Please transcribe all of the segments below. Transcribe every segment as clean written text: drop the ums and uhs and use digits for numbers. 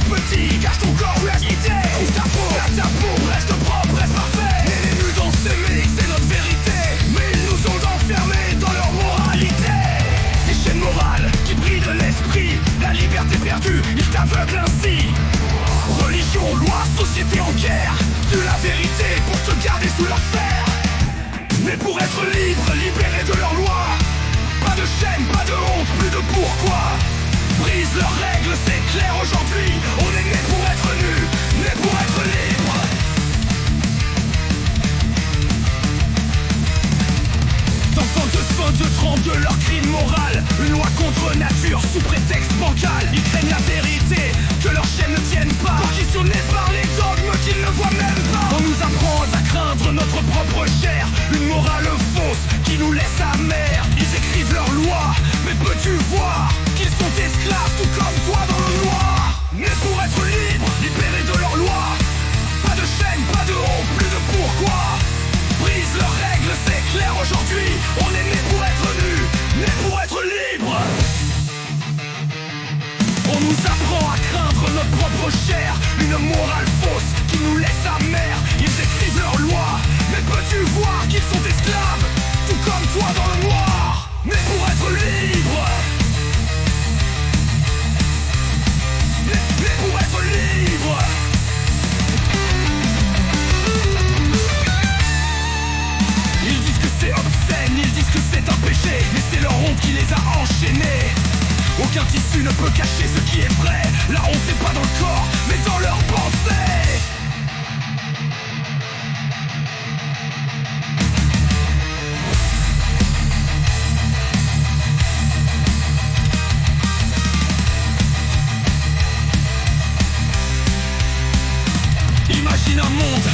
petit, cache ton corps ou la dignité. Trouve ta peau, reste propre, reste parfait. Et les nus dans ces mix, c'est notre vérité. Mais ils nous ont enfermés dans leur moralité. Des chaînes morales qui brillent de l'esprit. La liberté perdue, ils t'aveuglent ainsi. Religion, loi, société en guerre. De la vérité pour te garder sous leur fer. Mais pour être libre, libérés de leurs lois. Pas de chaîne, pas de honte, plus de pourquoi. Brise leurs règles, c'est clair aujourd'hui. On est né pour être nus, né pour être libre. D'enfants de faim, de trempe de leur crime moral. Une loi contre nature sous prétexte bancal. Ils craignent la vérité, que leurs chaînes ne tiennent pas. Conditionnés par les dogmes qu'ils ne voient même pas. On nous apprend à craindre notre propre chair. Une morale fausse qui nous laisse amers. Ils écrivent leurs lois, mais peux-tu voir qu'ils sont esclaves tout comme toi dans le noir. Mais pour être libres, libérés de leurs lois. Pas de chaîne, pas de honte, plus de pourquoi. Brise leurs règles, c'est clair aujourd'hui. On est né pour être nus, né pour être libres. On nous apprend à craindre notre propre chair. Une morale fausse qui nous laisse amers. Ils écrivent leurs lois, mais peux-tu voir qu'ils sont esclaves tout comme toi dans le noir. Mais pour être libre. Mais pour être libre. Ils disent que c'est obscène, ils disent que c'est un péché. Mais c'est leur honte qui les a enchaînés. Aucun tissu ne peut cacher ce qui est vrai. La honte n'est pas dans le corps, mais dans leurs pensées. Imagine un monde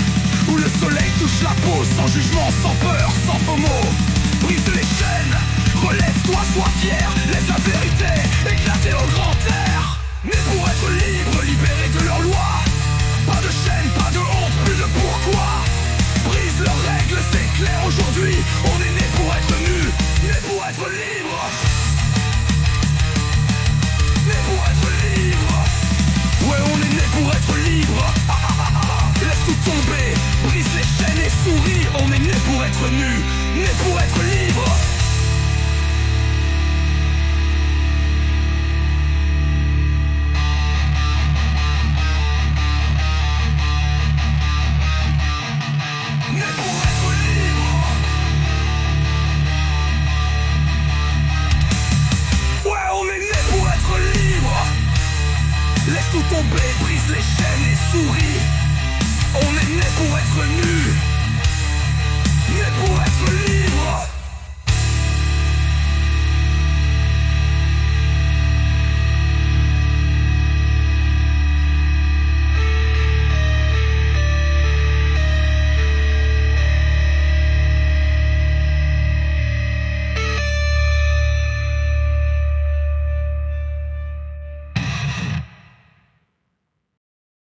où le soleil touche la peau, sans jugement, sans peur, sans faux mots. Brise les chaînes, relève-toi, sois fier. Laisse la vérité éclater au grand air. Mais pour être libre, libérés de leurs lois. Pas de chaîne, pas de honte, plus de pourquoi. Brise leurs règles, c'est clair aujourd'hui. On est né pour être nus, né pour être libre. Né pour être libre. Ouais, on est né pour être libre. Laisse tout tomber, brise les chaînes et souris. On est né pour être nus, né pour être libre. Né pour être libre. Ouais, on est né pour être libre. Laisse tout tomber, brise les chaînes et souris. On est né pour être nus.